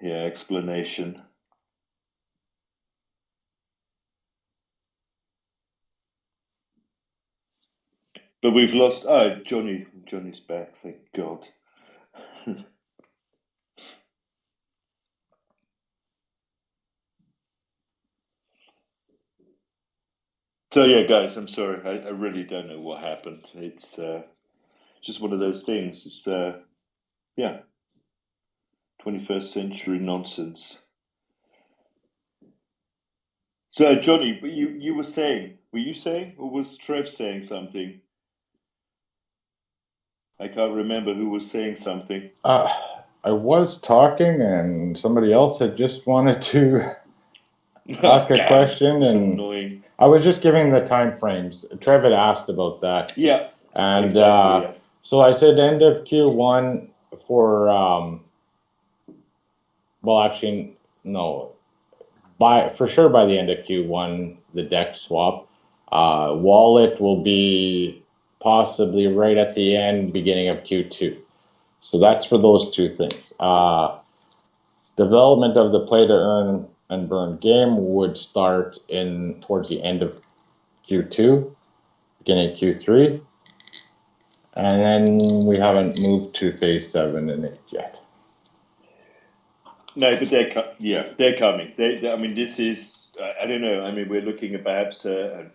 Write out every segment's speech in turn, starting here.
explanation. But we've lost. Oh, Johnny's back. Thank God. So yeah, guys, I'm sorry. I really don't know what happened. It's just one of those things. It's yeah, 21st century nonsense. So Johnny, you were saying, were you saying, or was Trev saying something? I can't remember who was saying something. I was talking, and somebody else had just wanted to ask a question, So and annoying. I was just giving the time frames. Trev had asked about that. Yeah, And exactly. Yeah. so I said end of Q1 for, well, actually, no, for sure by the end of Q1, the deck swap. Wallet will be possibly right at the end, beginning of Q2. So that's for those two things. Development of the play to earn and burn game would start in towards the end of Q2, beginning of Q3, and then we haven't moved to phase 7 and 8 yet. No, but they're coming. I mean, this is I don't know. I mean, we're looking at perhaps a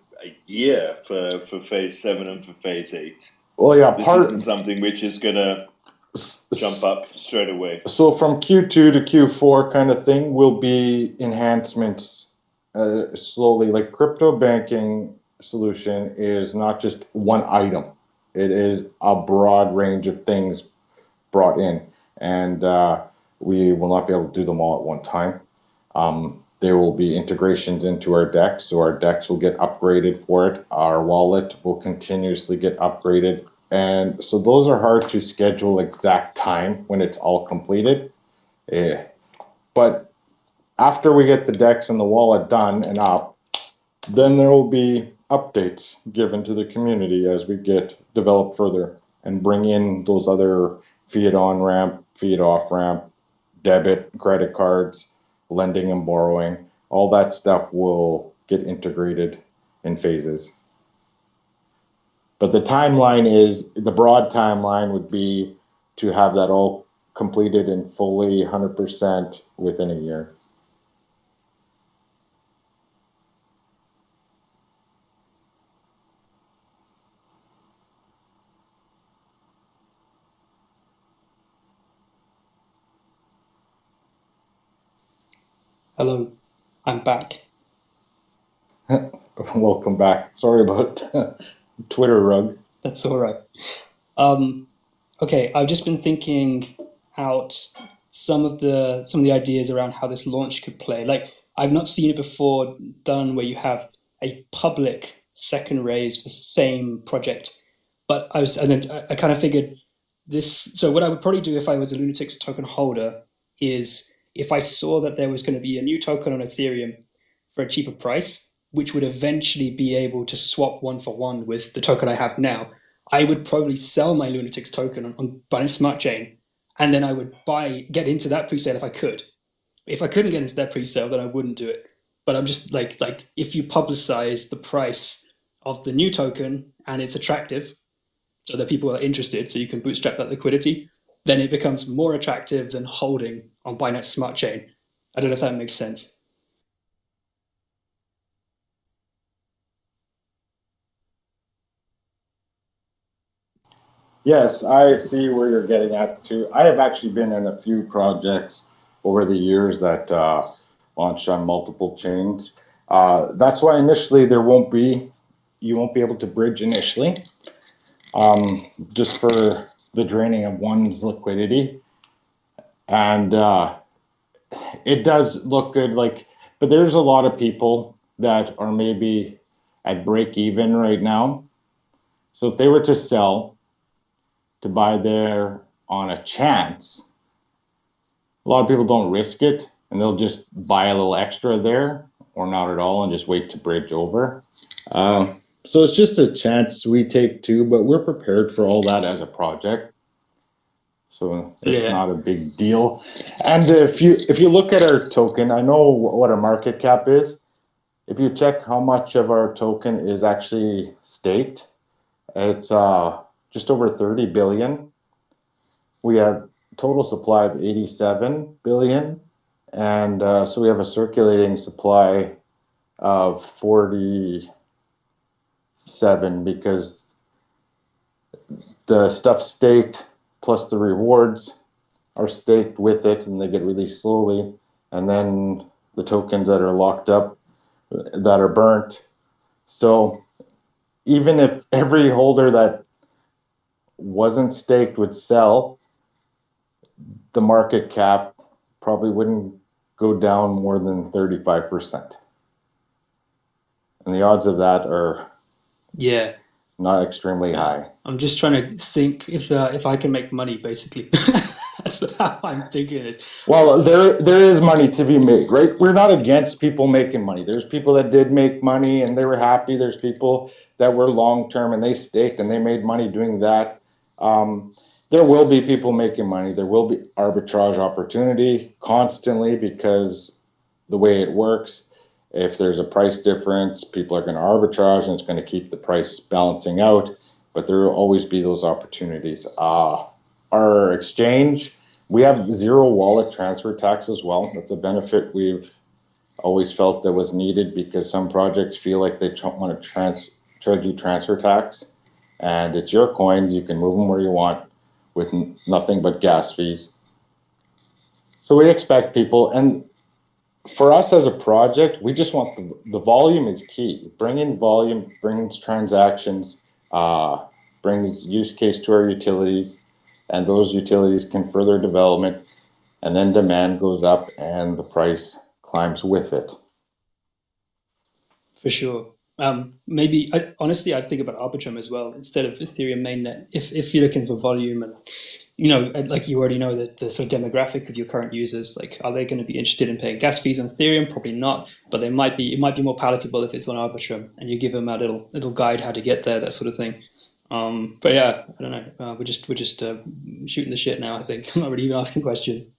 year for phase 7 and for phase 8. Well, yeah, this isn't something which is gonna jump up straight away. So from Q2 to Q4 kind of thing will be enhancements slowly. Like crypto banking solution is not just one item. It is a broad range of things brought in. And we will not be able to do them all at one time. There will be integrations into our decks, so our decks will get upgraded for it. Our wallet will continuously get upgraded. And so those are hard to schedule exact time when it's all completed. But after we get the decks and the wallet done and up, then there will be updates given to the community as we get developed further and bring in those other fiat on ramp, fiat off ramp, debit, credit cards, lending and borrowing. All that stuff will get integrated in phases. But the timeline is, the broad timeline would be to have that all completed and fully 100% within a year. Hello, I'm back. Welcome back. Sorry about Twitter rug. That's all right. Okay, I've just been thinking out some of the ideas around how this launch could play. Like I've not seen it before done where you have a public second raise for the same project. But I kind of figured this. So what I would probably do if I was a Lunatics token holder is if I saw that there was going to be a new token on Ethereum for a cheaper price, which would eventually be able to swap 1-for-1 with the token I have now, I would probably sell my Lunatics token on Binance Smart Chain, and then I would get into that pre-sale if I could. If I couldn't get into that pre-sale, then I wouldn't do it. But I'm just like if you publicize the price of the new token and it's attractive, so that people are interested, so you can bootstrap that liquidity, then it becomes more attractive than holding on Binance Smart Chain. I don't know if that makes sense. Yes, I see where you're getting at too. I have actually been in a few projects over the years that launched on multiple chains. That's why initially you won't be able to bridge initially, just for the draining of one's liquidity. And it does look good, but there's a lot of people that are maybe at break even right now. So if they were to sell, to buy there on a chance, a lot of people don't risk it and they'll just buy a little extra there or not at all and just wait to bridge over. So it's just a chance we take too, but we're prepared for all that as a project. So it's Yeah. not a big deal. And if you look at our token, I know what our market cap is. If you check how much of our token is actually staked, it's just over 30 billion. We have total supply of 87 billion, and so we have a circulating supply of 47 because the stuff staked plus the rewards are staked with it, and they get released slowly, and then the tokens that are locked up that are burnt. So even if every holder that wasn't staked would sell, the market cap probably wouldn't go down more than 35%. And the odds of that are not extremely high. I'm just trying to think if I can make money, basically. That's how I'm thinking this. Well, there is money to be made, right? We're not against people making money. There's people that did make money and they were happy. There's people that were long term and they staked and they made money doing that. There will be people making money. There will be arbitrage opportunity constantly because the way it works, if there's a price difference, people are going to arbitrage and it's going to keep the price balancing out. But there will always be those opportunities. Our exchange, we have zero wallet transfer tax as well. That's a benefit we've always felt that was needed because some projects feel like they want to charge you transfer tax, and it's your coins. You can move them where you want with nothing but gas fees. So we expect people, and for us as a project, we just want the volume is key. Bringing volume brings transactions, brings use case to our utilities, and those utilities can further development, and then demand goes up and the price climbs with it. For sure. Maybe honestly, I'd think about Arbitrum as well instead of Ethereum mainnet. If you're looking for volume and like you already know the sort of demographic of your current users, like are they going to be interested in paying gas fees on Ethereum? Probably not, but they might be. It might be more palatable if it's on Arbitrum, and you give them a little guide how to get there, that sort of thing. But yeah, I don't know. We're just shooting the shit now. I think I'm not really even asking questions.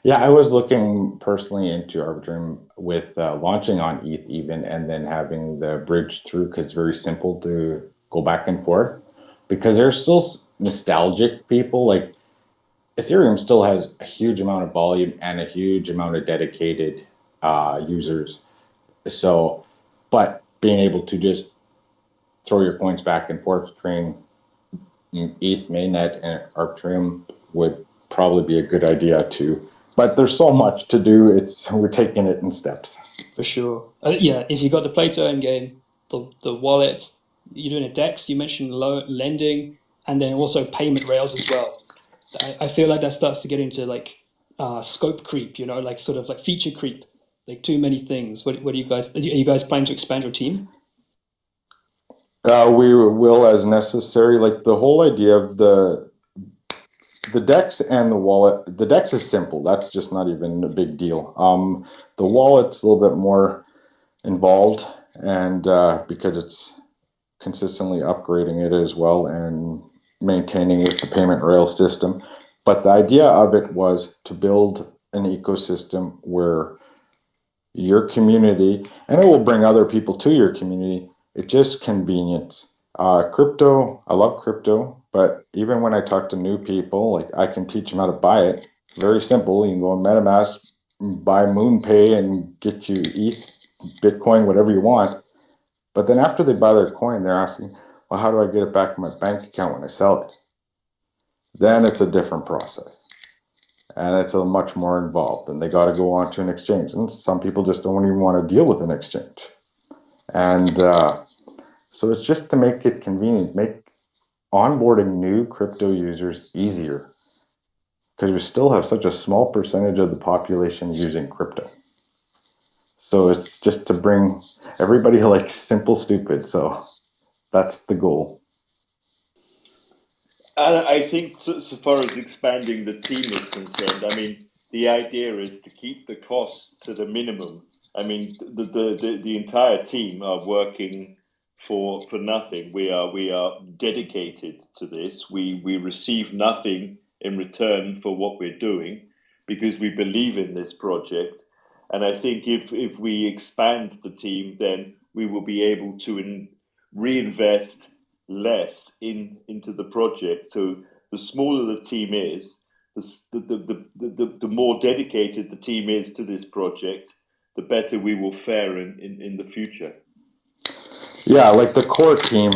Yeah, I was looking personally into Arbitrum with launching on ETH even, and then having the bridge through because it's very simple to go back and forth. Because there's still nostalgic people, like Ethereum still has a huge amount of volume and a huge amount of dedicated users. So, but being able to just throw your coins back and forth between ETH mainnet and Arbitrum would probably be a good idea too. But there's so much to do. We're taking it in steps. For sure. Yeah, if you got the play to earn game, the wallet, you're doing a DEX, you mentioned lending, and then also payment rails as well. I feel like that starts to get into like scope creep, like sort of like feature creep, like too many things. What do you guys, are you guys planning to expand your team? We will as necessary. Like the whole idea of the DEX and the wallet. The DEX is simple. That's just not even a big deal. The wallet's a little bit more involved, and because it's consistently upgrading it as well and maintaining with the payment rail system. But the idea of it was to build an ecosystem where your community, and it will bring other people to your community. It's just convenience. Crypto, I love crypto, but even when I talk to new people, like I can teach them how to buy it. Very simple. You can go on MetaMask, buy MoonPay, and get you ETH, Bitcoin, whatever you want. But then after they buy their coin, they're asking, well, how do I get it back in my bank account when I sell it? Then it's a different process. And it's a much more involved, and they got to go onto an exchange. And some people just don't even want to deal with an exchange. And so it's just to make it convenient, make onboarding new crypto users easier, because we still have such a small percentage of the population using crypto. So it's just to bring everybody like simple stupid. So that's the goal. I think so far as expanding the team is concerned, I mean, the idea is to keep the costs to the minimum. I mean, the entire team are working for nothing. We are dedicated to this. We receive nothing in return for what we're doing because we believe in this project. And I think if we expand the team, then we will be able to reinvest less into the project. So the smaller the team is, the more dedicated the team is to this project, the better we will fare in the future. Yeah, like the core team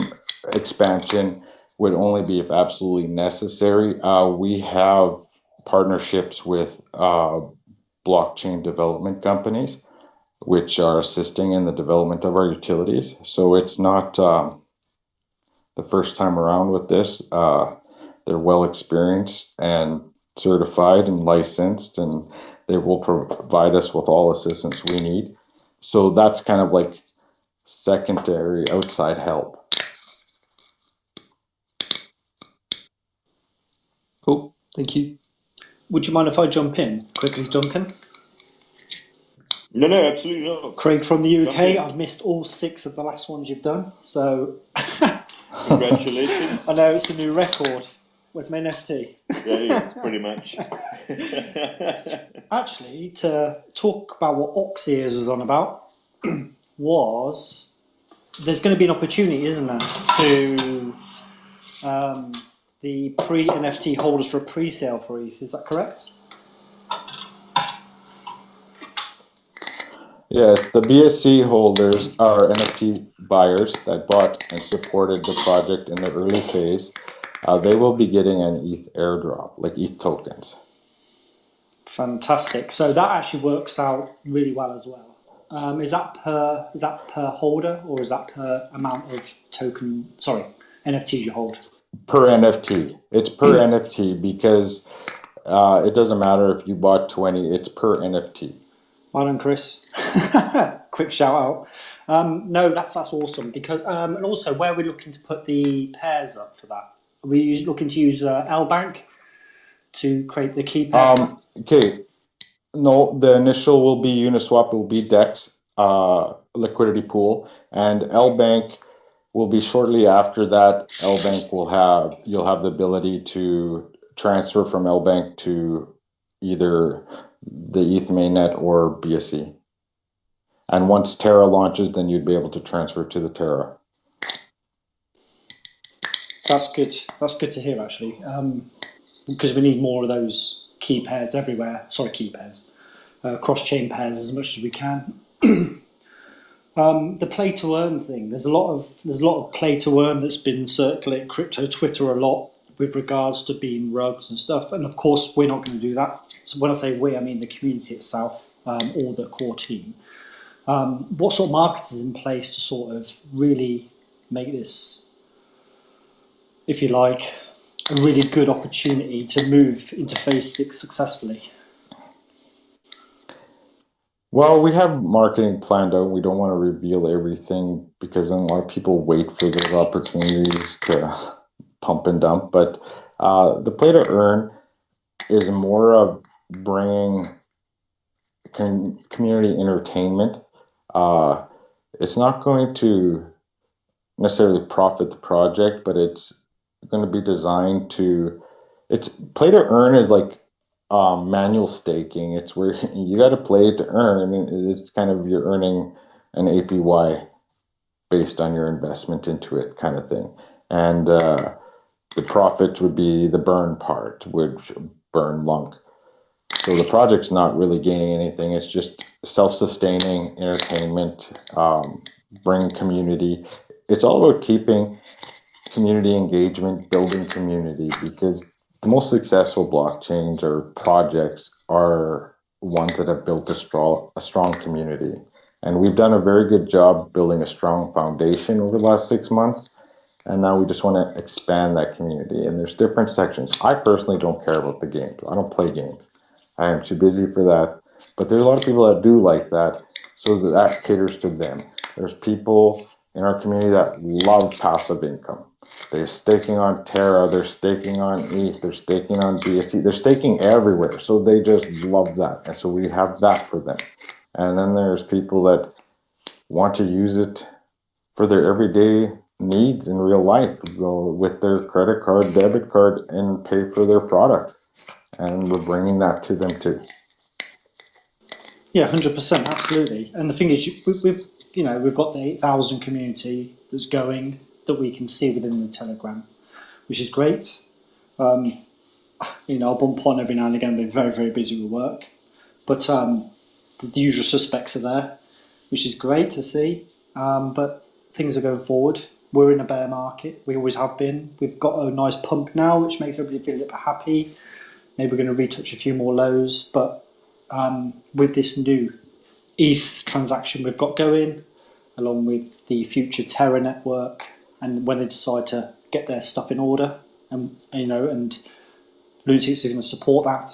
expansion would only be if absolutely necessary. We have partnerships with blockchain development companies, which are assisting in the development of our utilities. So it's not the first time around with this. They're well experienced and certified and licensed, and they will provide us with all assistance we need. So that's kind of like secondary outside help. Cool, thank you. Would you mind if I jump in quickly, Duncan? No, absolutely not. Craig from the UK. I've missed all 6 of the last ones you've done, so congratulations. I know it's a new record. Where's my NFT? That is pretty much. Actually, to talk about what Ox Ears was on about, was there's going to be an opportunity, isn't there, to the pre-NFT holders for a pre-sale for ETH. Is that correct? Yes, the BSC holders are NFT buyers that bought and supported the project in the early phase. They will be getting an ETH airdrop, like ETH tokens. Fantastic. So that actually works out really well as well. Is that per holder, or is that per amount of NFTs you hold? Per NFT. It's per NFT because it doesn't matter if you bought 20, it's per NFT. Well done, Chris. Quick shout out. No, that's awesome. Because and also, where are we looking to put the pairs up for that? Are we looking to use LBank to create the key pair? Okay. No, the initial will be Uniswap, it will be DEX liquidity pool, and LBank will be shortly after that. LBank you'll have the ability to transfer from LBank to either the ETH mainnet or BSC. And once Terra launches, then you'd be able to transfer to the Terra. That's good. That's good to hear, actually, because we need more of those key pairs everywhere. Sorry, key pairs, cross-chain pairs as much as we can. The play to earn thing. There's a lot of play to earn that's been circulating crypto Twitter a lot with regards to being rugs and stuff. And of course, we're not going to do that. So when I say we, I mean the community itself or the core team. What sort of market is in place to sort of really make this, if you like, a really good opportunity to move into phase 6 successfully? Well, we have marketing planned out. We don't want to reveal everything because then a lot of people wait for those opportunities to pump and dump. But the play to earn is more of bringing community entertainment. It's not going to necessarily profit the project, but it's going to be designed to. It's play to earn is like manual staking. It's where you got to play to earn. I mean, it's kind of you're earning an APY based on your investment into it, kind of thing. And the profit would be the burn part, which burn LUNC. So the project's not really gaining anything. It's just self-sustaining entertainment, bring community. It's all about keeping community engagement, building community, because the most successful blockchains or projects are ones that have built a strong community. And we've done a very good job building a strong foundation over the last 6 months. And now we just want to expand that community. And there's different sections. I personally don't care about the games. I don't play games. I am too busy for that. But there's a lot of people that do like that, so that caters to them. There's people in our community that love passive income. They're staking on Terra, they're staking on ETH, they're staking on BSC, they're staking everywhere. So they just love that. And so we have that for them. And then there's people that want to use it for their everyday needs in real life, go with their credit card, debit card, and pay for their products. And we're bringing that to them too. Yeah, 100%, absolutely. And the thing is, we've got the 8,000 community that's going that we can see within the Telegram, which is great. I'll bump on every now and again. I've been very, very busy with work, but the usual suspects are there, which is great to see. But things are going forward. We're in a bear market. We always have been. We've got a nice pump now, which makes everybody feel a little bit happy. Maybe we're going to retouch a few more lows, but with this new ETH transaction we've got going, along with the future Terra network, and when they decide to get their stuff in order, and Lunatics is going to support that,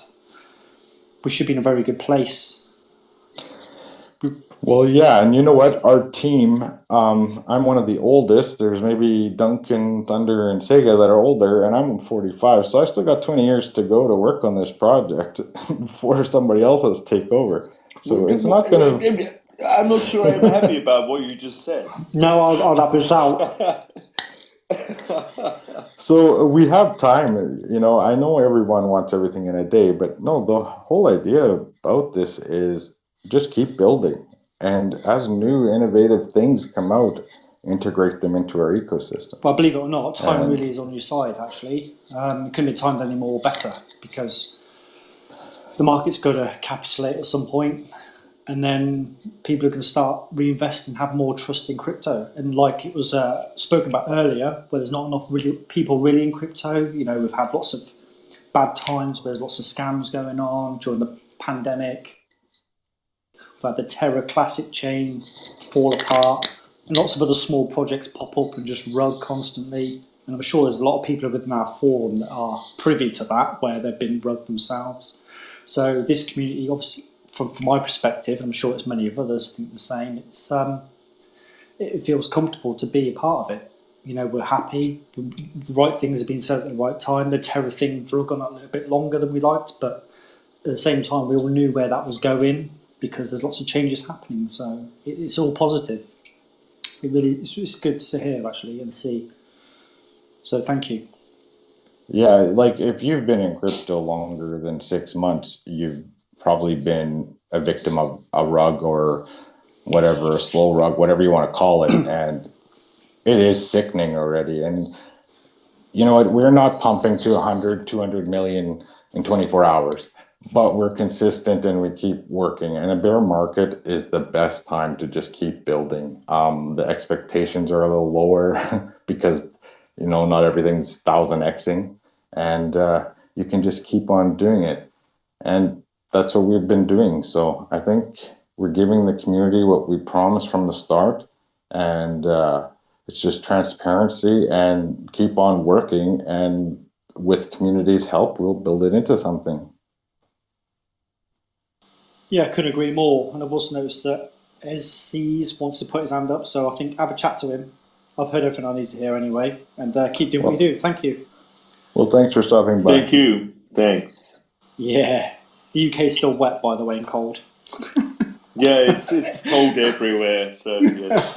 we should be in a very good place. Well, yeah, and you know what? Our team, I'm one of the oldest. There's maybe Duncan, Thunder, and Sega that are older, and I'm 45, so I still got 20 years to go to work on this project before somebody else has take over. So it's not going to... I'm not sure I'm happy about what you just said. No, I'll have this out. So we have time, I know everyone wants everything in a day, but no, the whole idea about this is just keep building. And as new innovative things come out, integrate them into our ecosystem. Well, believe it or not, time really is on your side, actually. It couldn't be timed any more better, because the market's got to capitulate at some point, and then people are going to start reinvesting, have more trust in crypto. And like it was spoken about earlier, where there's not enough people really in crypto, we've had lots of bad times where there's lots of scams going on during the pandemic. We've had the Terra Classic chain fall apart, and lots of other small projects pop up and just rug constantly. And I'm sure there's a lot of people within our forum that are privy to that, where they've been rugged themselves. So this community, obviously, from my perspective, I'm sure it's many of others think the same. It feels comfortable to be a part of it. We're happy. The right things have been said at the right time. The Terra thing drug on a little bit longer than we liked, but at the same time, we all knew where that was going, because there's lots of changes happening. So it's all positive. It's good to hear, actually, and see. So thank you. Yeah, like if you've been in crypto longer than 6 months, you've probably been a victim of a rug or whatever, a slow rug, whatever you want to call it. And it is sickening already. And you know what? We're not pumping to 100, 200 million in 24 hours, but we're consistent and we keep working. And a bear market is the best time to just keep building. The expectations are a little lower because, not everything's 1000xing, and you can just keep on doing it. And that's what we've been doing. So I think we're giving the community what we promised from the start, and it's just transparency and keep on working. And with community's help, we'll build it into something. Yeah, I couldn't agree more. And I've also noticed that SCs wants to put his hand up, so I think have a chat to him. I've heard everything I need to hear anyway, and keep doing what you do. Thank you. Well, thanks for stopping by. Thank you. Thanks. Yeah. The UK is still wet, by the way, and cold. Yeah, it's cold everywhere. So yes.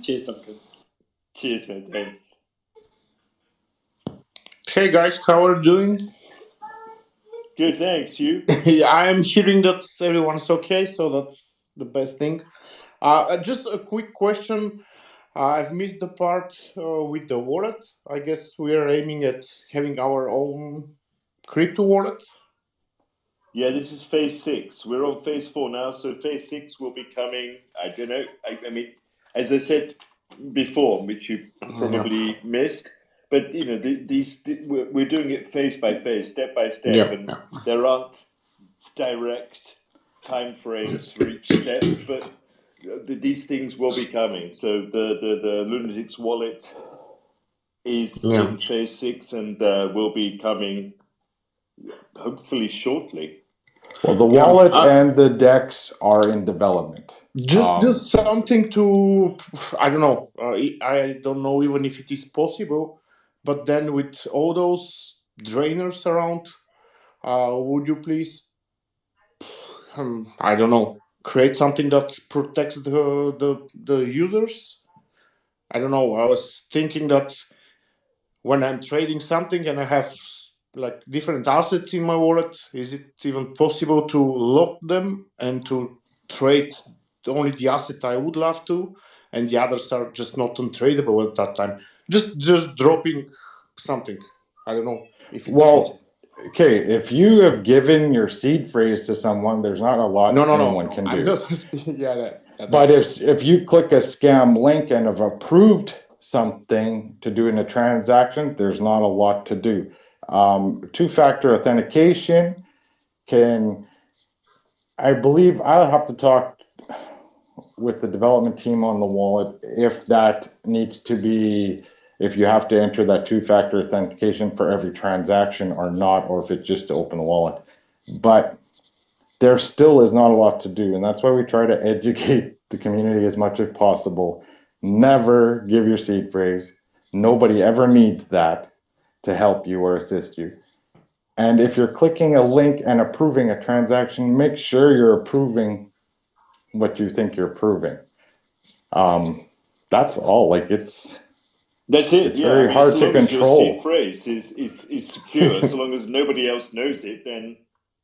Cheers, Duncan. Cheers, man. Thanks. Hey guys, how are you doing? Good, thanks. You? I'm hearing that everyone's okay, so that's the best thing. Just a quick question. I've missed the part with the wallet. I guess we are aiming at having our own crypto wallet. Yeah, this is phase 6. We're on phase 4 now, so phase 6 will be coming. I don't know. I mean, as I said before, which you probably missed, but we're doing it phase by phase, step by step, and there aren't direct time frames for each step, but these things will be coming. So the Lunatics wallet is in phase 6 and will be coming hopefully shortly. Well, the wallet and the DEX are in development. Just something to, I don't know. I don't know even if it is possible, but then with all those drainers around, would you please, I don't know, create something that protects the users. I don't know. I was thinking that when I'm trading something and I have like different assets in my wallet, is it even possible to lock them and to trade only the asset I would love to, and the others are just not untradeable at that time? Just dropping something. I don't know if it's possible. Okay, if you have given your seed phrase to someone, there's not a lot anyone can I'm do. just yeah. But if you click a scam link and have approved something to do in a transaction, there's not a lot to do. Two-factor authentication I believe I'll have to talk with the development team on the wallet if that needs to be, if you have to enter that two-factor authentication for every transaction or not, or if it's just to open the wallet. But there still is not a lot to do, and that's why we try to educate the community as much as possible. Never give your seed phrase. Nobody ever needs that to help you or assist you. And if you're clicking a link and approving a transaction, make sure you're approving what you think you're approving. That's all. Like that's it. It's very hard to control. As long as your seed phrase is secure, so long as nobody else knows it, then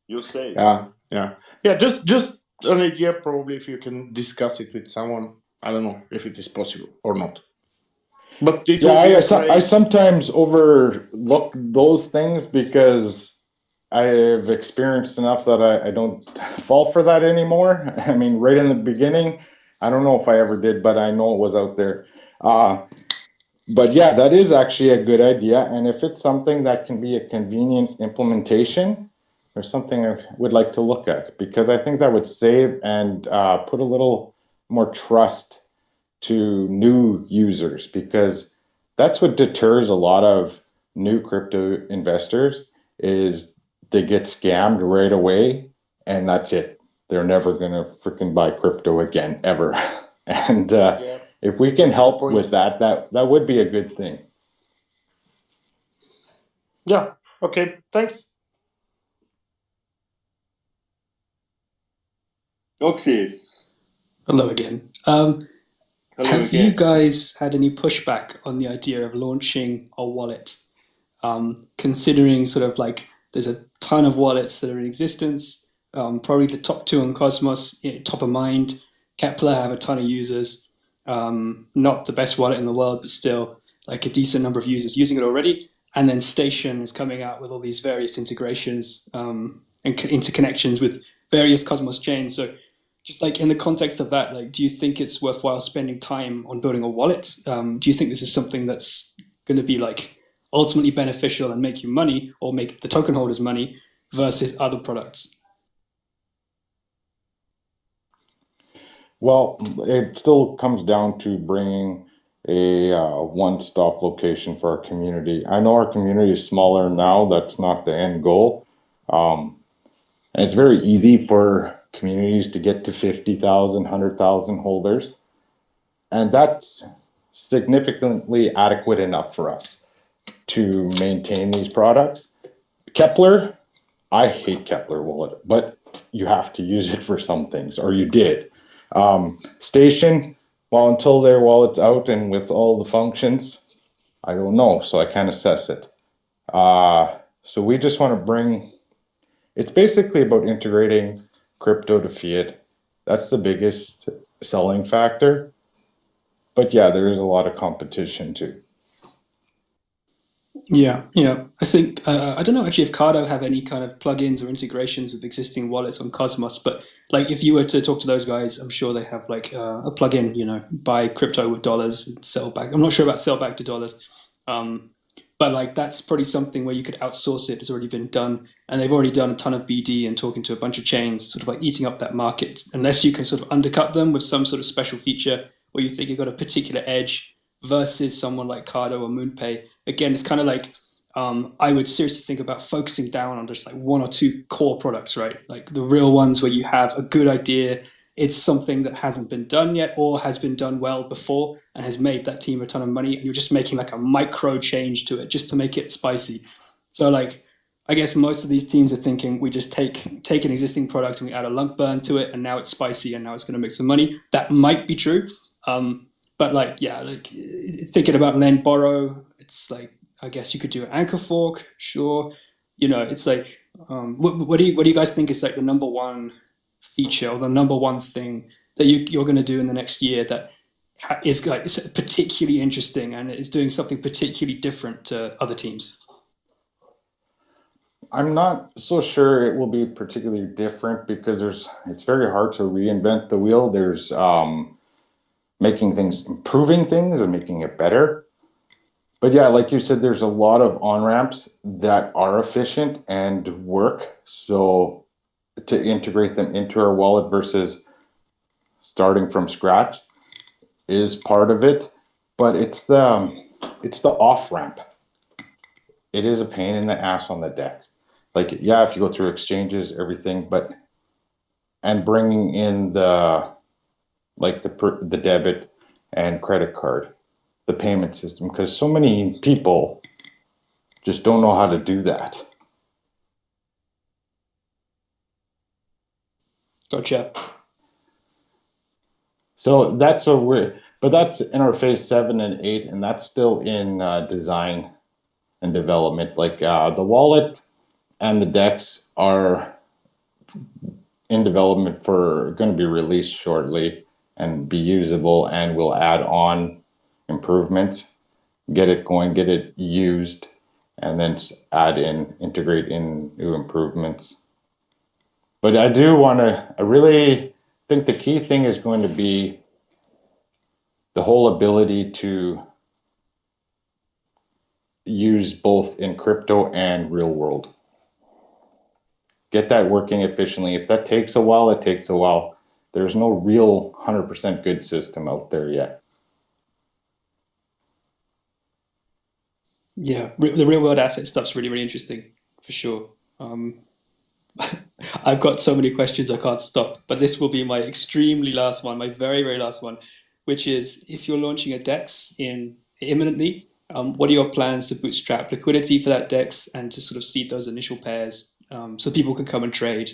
you're safe. Yeah. Just an idea, probably, if you can discuss it with someone. I don't know if it is possible or not. But it will be I sometimes overlook those things because I've experienced enough that I don't fall for that anymore. I mean, right in the beginning, I don't know if I ever did, but I know it was out there. But yeah, that is actually a good idea. And if it's something that can be a convenient implementation, there's something I would like to look at, because I think that would save and put a little more trust to new users, because that's what deters a lot of new crypto investors is they get scammed right away and that's it. They're never going to freaking buy crypto again, ever. And if we can help with that would be a good thing. Yeah. Okay. Thanks. Oxys. Hello again. Have you guys had any pushback on the idea of launching a wallet? Considering sort of like there's a ton of wallets that are in existence, probably the top two on Cosmos, top of mind. Kepler have a ton of users. Not the best wallet in the world, but still like a decent number of users using it already. And then Station is coming out with all these various integrations and interconnections with various Cosmos chains. So just like in the context of that, like, do you think it's worthwhile spending time on building a wallet? Do you think this is something that's going to be like ultimately beneficial and make you money or make the token holders money versus other products? Well, it still comes down to bringing a one-stop location for our community. I know our community is smaller now. That's not the end goal. And it's very easy for communities to get to 50,000, 100,000 holders. And that's significantly adequate enough for us to maintain these products. Kepler, I hate Kepler Wallet, but you have to use it for some things, or you did. Station, well, until their wallet's out and with all the functions, I don't know, so I can't assess it. So we just want to bring, it's basically about integrating crypto to fiat. That's the biggest selling factor. But yeah, there is a lot of competition too. Yeah. I think, I don't know actually if Cardo have any kind of plugins or integrations with existing wallets on Cosmos, but like if you were to talk to those guys, I'm sure they have like a plugin, buy crypto with dollars and sell back. I'm not sure about sell back to dollars. But like that's probably something where you could outsource it. It's already been done. And they've already done a ton of BD and talking to a bunch of chains, sort of like eating up that market, unless you can sort of undercut them with some sort of special feature where you think you've got a particular edge versus someone like Cardo or MoonPay. Again, it's kind of like I would seriously think about focusing down on just like one or two core products, right? Like the real ones where you have a good idea. It's something that hasn't been done yet or has been done well before and has made that team a ton of money. And you're just making like a micro change to it just to make it spicy. So like, I guess most of these teams are thinking we just take an existing product and we add a LUNC burn to it, and now it's spicy and now it's going to make some money. That might be true, but like thinking about lend borrow, it's like I guess you could do an anchor fork, sure. It's like what do you guys think is like the number one feature or the number one thing that you're going to do in the next year that is like it's particularly interesting and is doing something particularly different to other teams? I'm not so sure it will be particularly different because it's very hard to reinvent the wheel. There's improving things and making it better. But yeah, like you said, there's a lot of on-ramps that are efficient and work. So to integrate them into our wallet versus starting from scratch is part of it. But it's the off-ramp. It is a pain in the ass on the DEX. Like, yeah, if you go through exchanges, everything, and bringing in the debit and credit card, the payment system, because so many people just don't know how to do that. Gotcha. So that's but that's in our phase 7 and 8, and that's still in design and development. Like the wallet and the DEX are in development for going to be released shortly and be usable, and we'll add on improvements, get it going, get it used, and then integrate in new improvements. But I really think the key thing is going to be the whole ability to use both in crypto and real world. Get that working efficiently. If that takes a while, it takes a while. There's no real 100% good system out there yet. Yeah, the real world asset stuff's really, really interesting for sure. I've got so many questions I can't stop, but this will be my extremely last one, my very, very last one, which is if you're launching a DEX imminently, what are your plans to bootstrap liquidity for that DEX and to sort of seed those initial pairs so people can come and trade?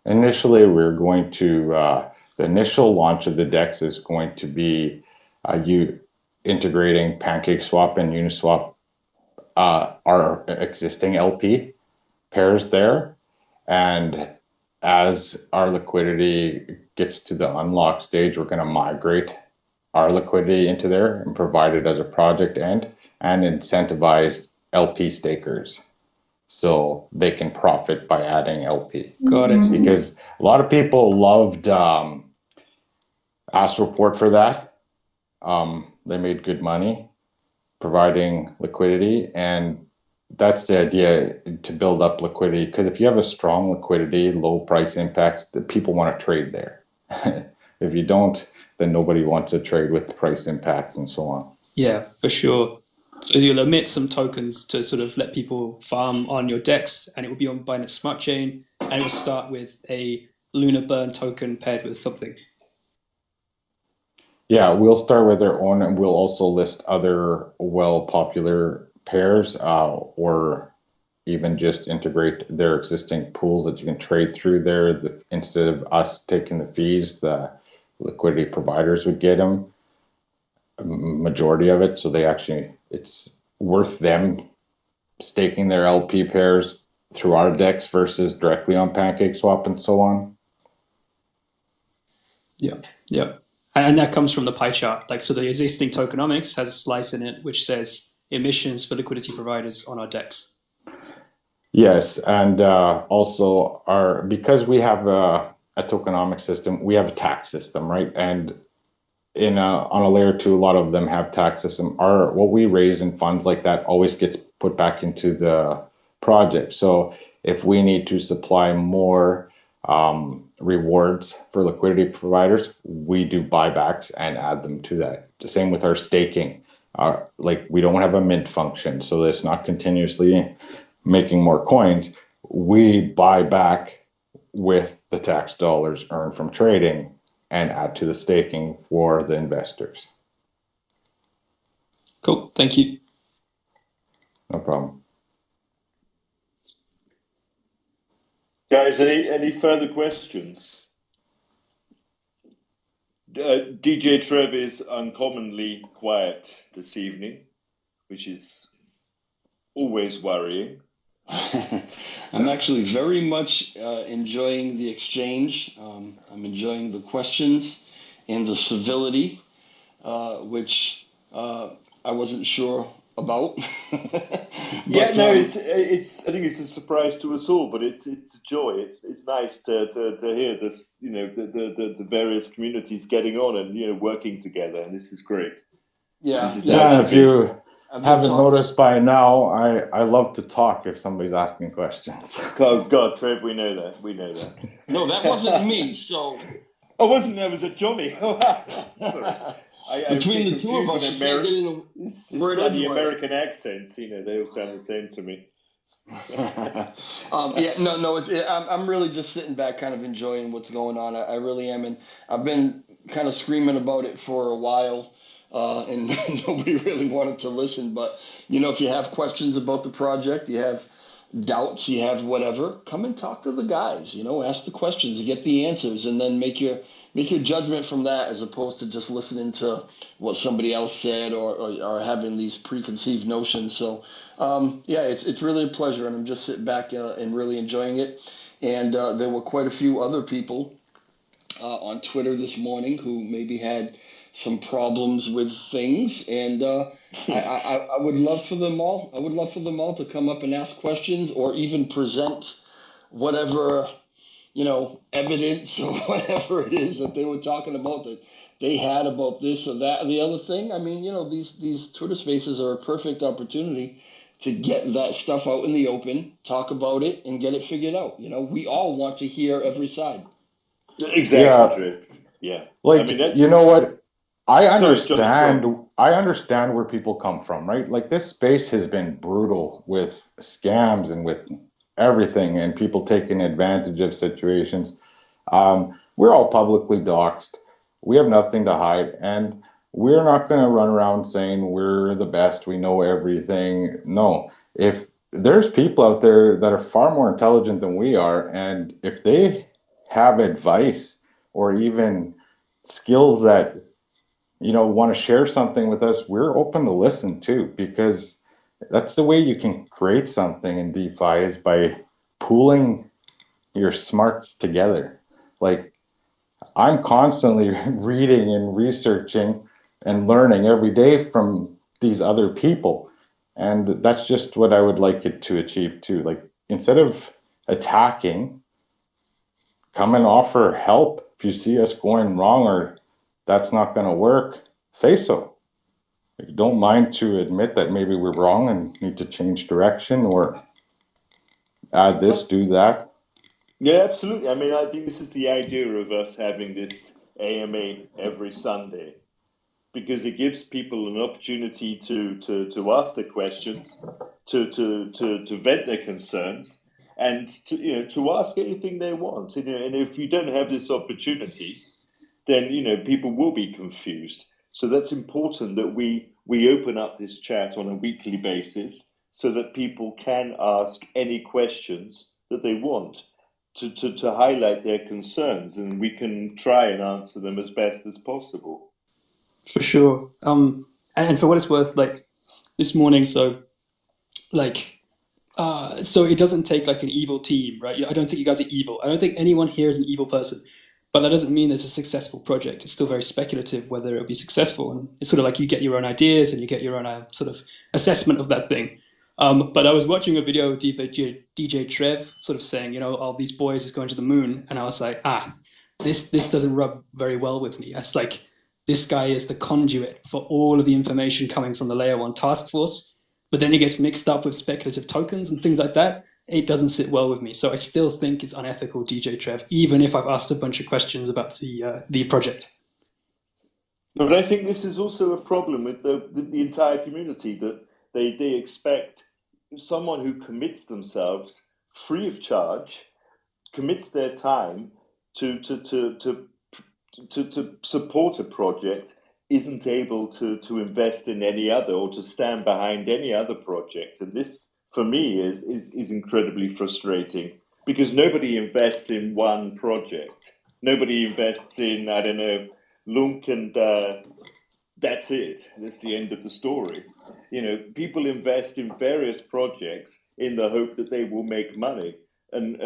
Initially, we're going to, the initial launch of the DEX is going to be integrating Panckaceswap and Uniswap, our existing LP pairs there. And as our liquidity gets to the unlock stage, we're going to migrate our liquidity into there and provide it as a project and incentivize LP stakers so they can profit by adding LP. Got it. Because a lot of people loved Astroport for that. They made good money providing liquidity, and that's the idea, to build up liquidity, because if you have a strong liquidity, low price impacts, the people want to trade there. If you don't, then nobody wants to trade with the price impacts and so on. Yeah, for sure. So you'll emit some tokens to sort of let people farm on your DEX, and it will be on Binance Smart Chain, and it will start with a Luna Burn token paired with something. Yeah, we'll start with our own, and we'll also list other popular pairs, or even just integrate their existing pools that you can trade through there. Instead of us taking the fees, the liquidity providers would get them, a majority of it. So it's worth them staking their LP pairs through our DEX versus directly on Panckaceswap and so on. Yeah. And that comes from the pie chart. Like, so the existing tokenomics has a slice in it which says emissions for liquidity providers on our DEX. Yes, and also because we have a tokenomic system, we have a tax system, right? And on a layer 2, a lot of them have tax system. What we raise in funds like that always gets put back into the project. So if we need to supply more rewards for liquidity providers, we do buybacks and add them to that. The same with our staking. Like, we don't have a mint function, so it's not continuously making more coins. We buy back with the tax dollars earned from trading and add to the staking for the investors. Cool, thank you. No problem. Guys, any further questions? DJ Trev is uncommonly quiet this evening, which is always worrying. I'm actually very much enjoying the exchange. I'm enjoying the questions and the civility, which I wasn't sure about. Yeah, no, it's. I think it's a surprise to us all, but it's a joy. It's nice to hear this. You know, the various communities getting on and working together, and this is great. Yeah, This is Yeah, if you haven't noticed by now, I love to talk if somebody's asking questions. God, Trev, we know that. We know that. No, that wasn't me. So. Oh, wasn't that? Was it Johnny? Sorry. Between the two of us, you can't get in a word bloody American accents. They all sound the same to me. Yeah, no. I'm really just sitting back, kind of enjoying what's going on. I really am, and I've been kind of screaming about it for a while, and nobody really wanted to listen. But if you have questions about the project, you have doubts, you have whatever, come and talk to the guys. Ask the questions, you get the answers, and then make your judgment from that, as opposed to just listening to what somebody else said or having these preconceived notions. So yeah, it's really a pleasure, and I'm just sitting back and really enjoying it. And there were quite a few other people on Twitter this morning who maybe had some problems with things, and I would love for them all. I would love for them all to come up and ask questions, or even present whatever evidence or whatever it is that they were talking about that they had about this or that or the other thing. I mean, these Twitter spaces are a perfect opportunity to get that stuff out in the open, talk about it, and get it figured out. We all want to hear every side. Exactly. Yeah. Like, you know what? I understand where people come from, right? Like, this space has been brutal with scams and with everything, and people taking advantage of situations. We're all publicly doxxed. We have nothing to hide, and we're not going to run around saying we're the best, we know everything. No. If there's people out there that are far more intelligent than we are, and if they have advice or even skills that want to share something with us, we're open to listen too, because that's the way you can create something in DeFi, is by pooling your smarts together. Like, I'm constantly reading and researching and learning every day from these other people, and that's just what I would like it to achieve too. Like, instead of attacking, come and offer help. If you see us going wrong or that's not going to work, say so. If you don't mind to admit that maybe we're wrong and need to change direction or add this, do that. Yeah, absolutely. I mean, I think this is the idea of us having this AMA every Sunday, because it gives people an opportunity to ask their questions, to vent their concerns, and to ask anything they want. And if you don't have this opportunity, then people will be confused. So that's important that we open up this chat on a weekly basis, so that people can ask any questions that they want, to highlight their concerns, and we can try and answer them as best as possible. For sure. And for what it's worth, like this morning, so it doesn't take like an evil team, right? I don't think you guys are evil. I don't think anyone here is an evil person, but that doesn't mean there's a successful project. It's still very speculative whether it'll be successful, and it's sort of like you get your own ideas and you get your own sort of assessment of that thing. But I was watching a video of DJ Trev sort of saying, all these boys is going to the moon, and I was like, this doesn't rub very well with me. It's like, this guy is the conduit for all of the information coming from the Layer 1 task force, but then it gets mixed up with speculative tokens and things like that. It doesn't sit well with me. So I still think it's unethical, DJ Trev, even if I've asked a bunch of questions about the project. But I think this is also a problem with the entire community, that they expect someone who commits themselves free of charge, commits their time to support a project, isn't able to invest in any other, or to stand behind any other project. And this, for me, is incredibly frustrating. because nobody invests in one project. Nobody invests in, I don't know, LUNC and that's it. That's the end of the story. People invest in various projects in the hope that they will make money. And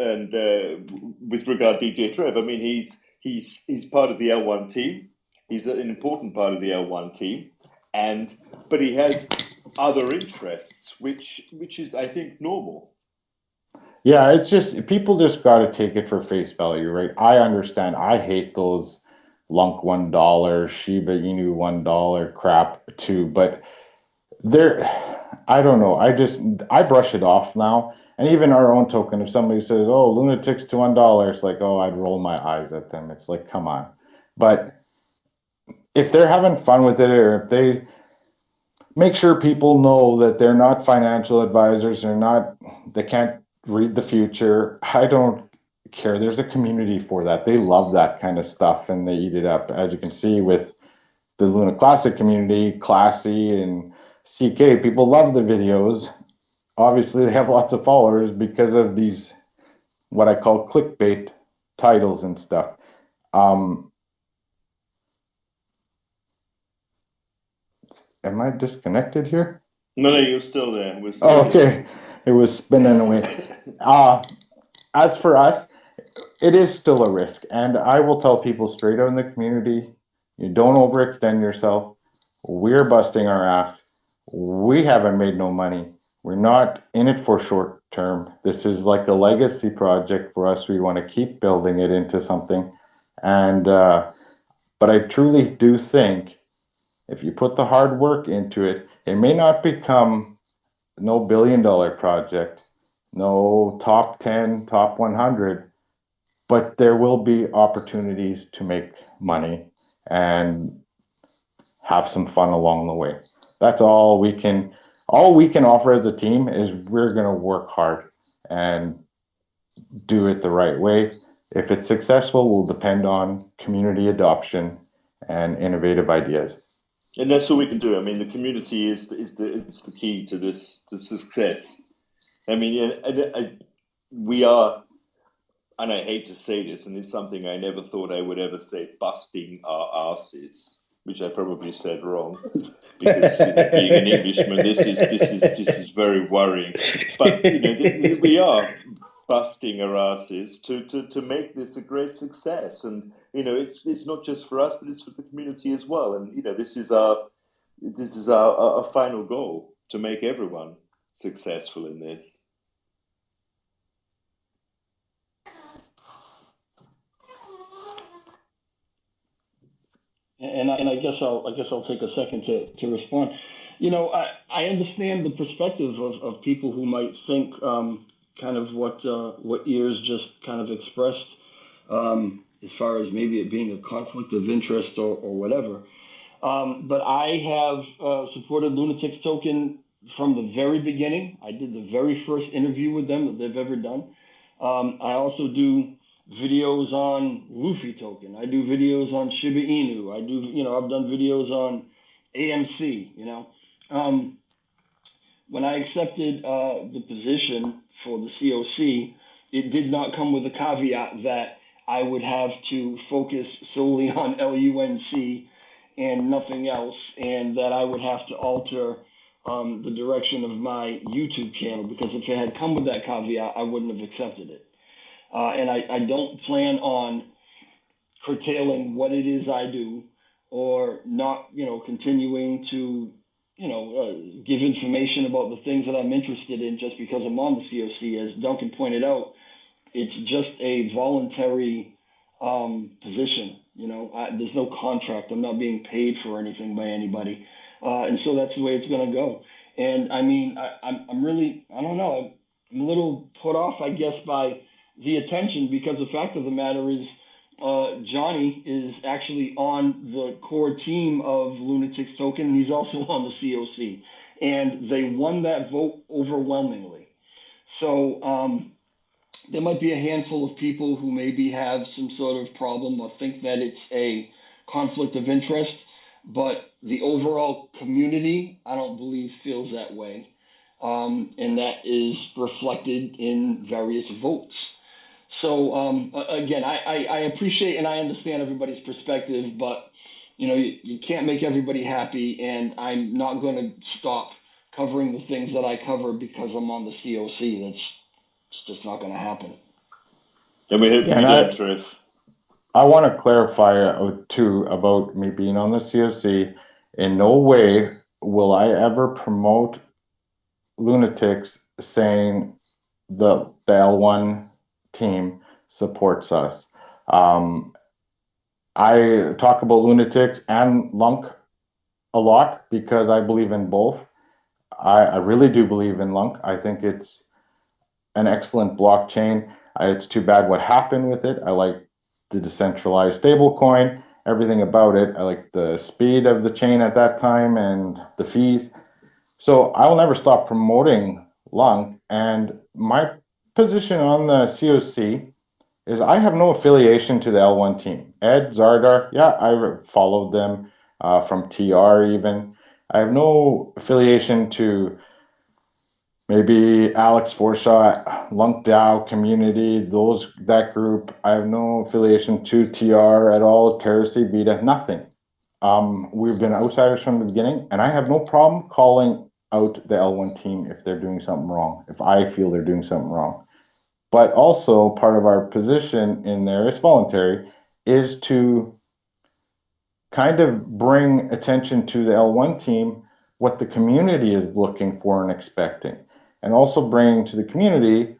with regard to DJ Trev, I mean, he's part of the L1 team. He's an important part of the L1 team, but he has other interests, which is, I think, normal. Yeah, it's just people just got to take it for face value, right? I understand. I hate those LUNC $1, Shiba Inu $1 crap too, but there, I don't know. I brush it off now. And even our own token, if somebody says, "Oh, Lunatics to $1," it's like, oh, I'd roll my eyes at them. It's like, come on. But if they're having fun with it, or if they make sure people know that they're not financial advisors, they can't read the future. I don't care. There's a community for that. They love that kind of stuff and they eat it up. As you can see with the Luna Classic community, Classy and CK, people love the videos. Obviously, they have lots of followers because of these, what I call clickbait titles and stuff. Am I disconnected here? No, you're still there. Okay. It was spinning away. As for us, it is still a risk. And I will tell people straight out in the community, you don't overextend yourself. We're busting our ass. We haven't made no money. We're not in it for short term. This is like a legacy project for us. We want to keep building it into something. And but I truly do think if you put the hard work into it, it may not become no billion-dollar project, no top 10, top 100, but there will be opportunities to make money and have some fun along the way. That's all we can offer as a team is we're going to work hard and do it the right way. If it's successful, will depend on community adoption and innovative ideas. And that's all we can do. I mean, the community is the key to this to success. I mean, we are, and I hate to say this, and it's something I never thought I would ever say, busting our asses, which I probably said wrong, because being an Englishman, this is very worrying. But we are busting our asses to make this a great success, and it's not just for us, but it's for the community as well. And this is our final goal, to make everyone successful in this. And I guess I'll take a second to respond. I understand the perspective of people who might think kind of what Ears just kind of expressed, as far as maybe it being a conflict of interest or whatever. But I have supported Lunatics Token from the very beginning. I did the very first interview with them that they've ever done. I also do videos on Luffy Token. I do videos on Shiba Inu. I've done videos on AMC. When I accepted the position for the COC, it did not come with a caveat that I would have to focus solely on LUNC and nothing else, and that I would have to alter the direction of my YouTube channel, because if it had come with that caveat, I wouldn't have accepted it. And I don't plan on curtailing what it is I do, or not, continuing to, give information about the things that I'm interested in just because I'm on the COC. As Duncan pointed out, it's just a voluntary position. There's no contract. I'm not being paid for anything by anybody, and so that's the way it's going to go. And I mean, I'm really, I don't know, I'm a little put off, I guess, by the attention, because the fact of the matter is, Johnny is actually on the core team of Lunatics Token, and he's also on the COC, and they won that vote overwhelmingly. So there might be a handful of people who maybe have some sort of problem or think that it's a conflict of interest, but the overall community, I don't believe, feels that way. And that is reflected in various votes. So again, I appreciate and I understand everybody's perspective, but you can't make everybody happy, and I'm not going to stop covering the things that I cover because I'm on the COC. It's just not going to happen. And we hope Yeah, you and don't, Trev. I want to clarify too about me being on the COC. In no way will I ever promote Lunatics saying the L1 team supports us. I talk about Lunatics and LUNC a lot because I believe in both. I really do believe in LUNC. I think it's an excellent blockchain. It's too bad what happened with it. I like the decentralized stablecoin, everything about it. I like the speed of the chain at that time and the fees. So I will never stop promoting LUNC. And my position on the COC is I have no affiliation to the L1 team. Ed, Zardar, yeah, I followed them from TR even. I have no affiliation to maybe Alex Forshaw, Lunk DAO community, that group. I have no affiliation to TR at all, Terrace, Vita, nothing. We've been outsiders from the beginning, and I have no problem calling out the L1 team if they're doing something wrong, if I feel they're doing something wrong. But also part of our position in there, it's voluntary, is to kind of bring attention to the L1 team what the community is looking for and expecting, and also bring to the community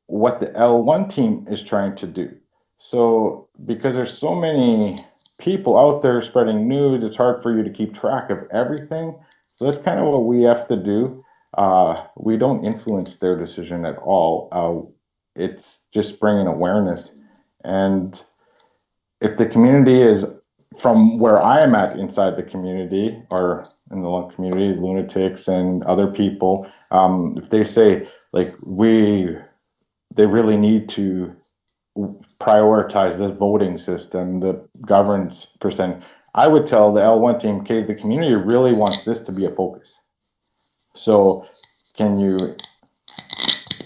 what the L1 team is trying to do. So because there's so many people out there spreading news, it's hard for you to keep track of everything. So that's kind of what we have to do. We don't influence their decision at all. It's just bringing awareness. And if the community is from where I am at inside the community or in the LUNC community, Lunatics and other people, if they say like they really need to prioritize this voting system, the governance percent, I would tell the L1 team, okay, the community really wants this to be a focus. So can you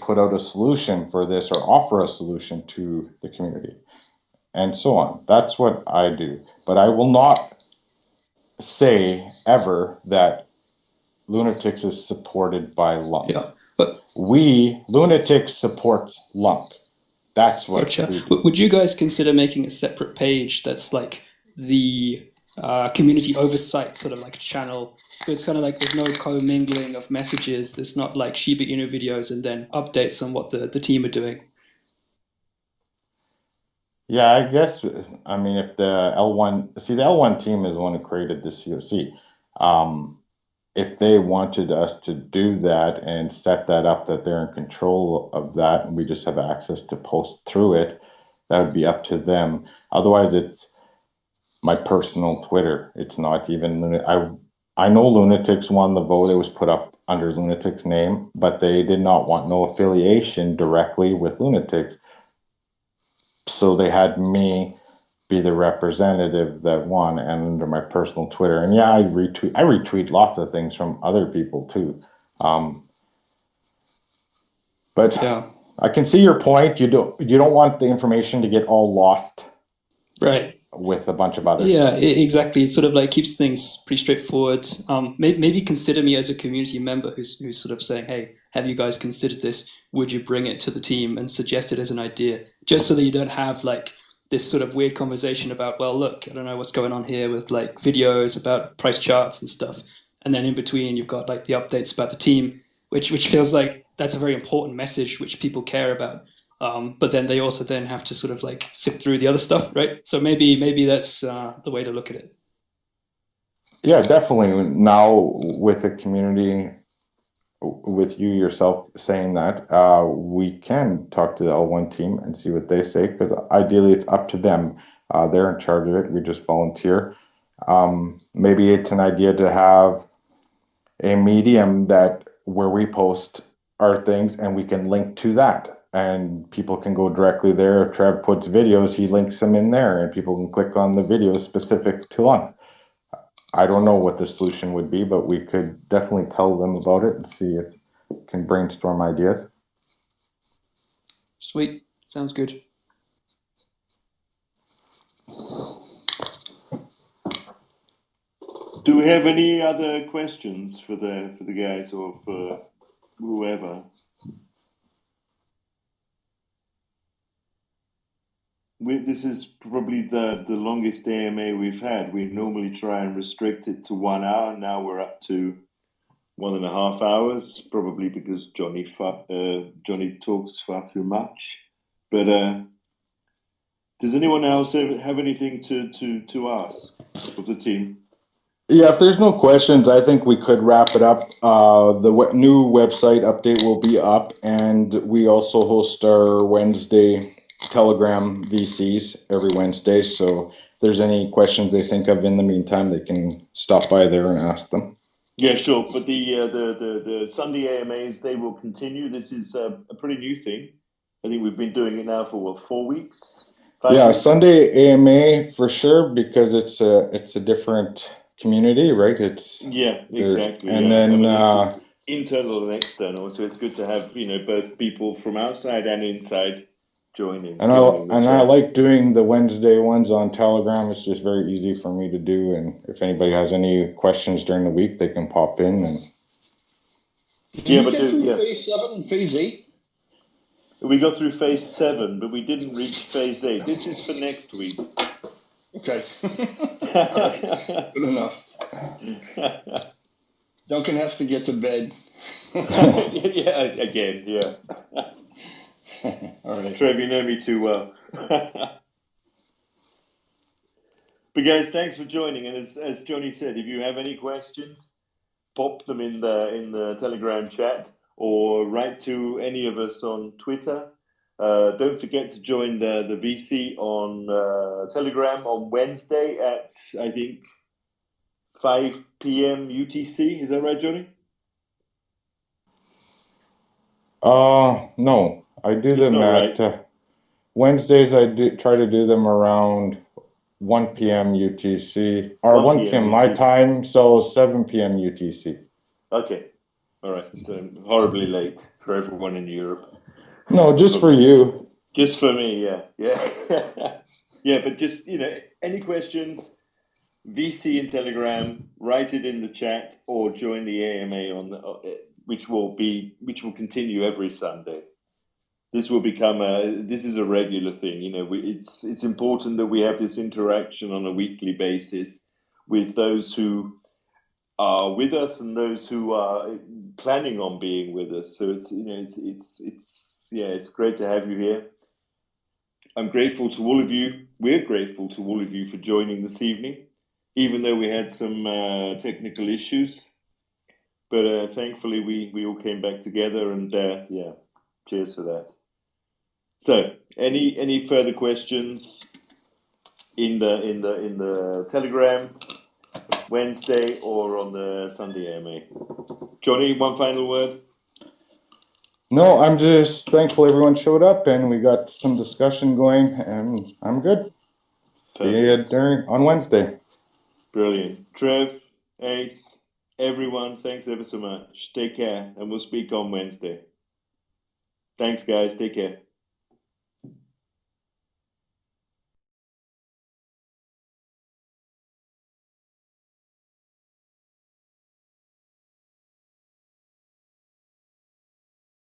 put out a solution for this or offer a solution to the community? And so on. That's what I do. But I will not say ever that Lunatics is supported by LUNC. Yeah, but Lunatics supports LUNC. That's what gotcha. we do. Would you guys consider making a separate page that's like the community oversight sort of like channel? So it's kind of like there's no commingling of messages. There's not like Shiba Inu videos and then updates on what the team are doing. Yeah, I guess, I mean, if the L1 team is the one who created the COC. If they wanted us to do that and set that up, that they're in control of that, and we just have access to post through it, that would be up to them. Otherwise, it's my personal Twitter. It's not even I know Lunatics won the vote. It was put up under Lunatics' name, but they did not want no affiliation directly with Lunatics. So they had me be the representative that won, and under my personal Twitter. And yeah, I retweet lots of things from other people too. But Yeah, I can see your point. You don't want the information to get all lost right. with a bunch of others. Yeah, exactly. It sort of like keeps things pretty straightforward. Maybe consider me as a community member who's sort of saying, hey, have you guys considered this? Would you bring it to the team and suggest it as an idea? Just so that you don't have like this sort of weird conversation about, well, look, I don't know what's going on here with like videos about price charts and stuff. And then in between, you've got like the updates about the team, which feels like that's a very important message which people care about. But then they also then have to sort of like sift through the other stuff, right? So maybe that's the way to look at it. Yeah, definitely. Now with a community, with you yourself saying that, we can talk to the L1 team and see what they say, because ideally it's up to them. They're in charge of it. We just volunteer. Maybe it's an idea to have a medium where we post our things and we can link to that, and people can go directly there. If Trev puts videos, he links them in there and people can click on the videos specific to LUNC. I don't know what the solution would be, but we could definitely tell them about it and see if we can brainstorm ideas. Sweet. Sounds good. Do we have any other questions for the guys or for whoever? This is probably the longest AMA we've had. We normally try and restrict it to 1 hour. Now we're up to 1.5 hours, probably because Johnny talks far too much. But does anyone else have anything to ask of the team? Yeah, if there's no questions, I think we could wrap it up. The new website update will be up, and we also host our Wednesday Telegram VCs every Wednesday. So if there's any questions they think of in the meantime, they can stop by there and ask them. Yeah, sure. But the Sunday AMAs, they will continue. This is a pretty new thing. I think we've been doing it now for what, 4 weeks? 5 Yeah, weeks? Sunday AMA for sure, because it's a different community, right? Yeah, exactly. And yeah. then I mean, this is internal and external, so it's good to have both people from outside and inside joining. and I like doing the Wednesday ones on Telegram. It's just very easy for me to do, and if anybody has any questions during the week, they can pop in. And Did we get through phase 7 and phase 8? We got through phase 7, but we didn't reach phase 8. This is for next week. Okay. Right. Good enough. Duncan has to get to bed. Yeah, again, yeah. All right. Trev, you know me too well. But guys, thanks for joining. And as Johnny said, if you have any questions, pop them in the Telegram chat or write to any of us on Twitter. Don't forget to join the VC on Telegram on Wednesday at, I think, 5 p.m. UTC. Is that right, Johnny? No, I do It's them not at Wednesdays. I try to do them around 1 p.m. UTC or 1 p.m. my time, so 7 p.m. UTC. Okay, all right. So horribly late for everyone in Europe. No, just for you. Just for me, yeah. Yeah, but just, any questions, VC in Telegram, write it in the chat or join the AMA which will continue every Sunday. This will become this is a regular thing. It's important that we have this interaction on a weekly basis with those who are with us and those who are planning on being with us. So it's great to have you here. I'm grateful to all of you. We're grateful to all of you for joining this evening, even though we had some technical issues. But thankfully, we all came back together, and cheers for that. So, any further questions in the Telegram Wednesday or on the Sunday AMA? Johnny, one final word. No, I'm just thankful everyone showed up and we got some discussion going, and I'm good. Perfect. See you on Wednesday. Brilliant. Trev, Ace, everyone, thanks ever so much. Take care, and we'll speak on Wednesday. Thanks, guys. Take care.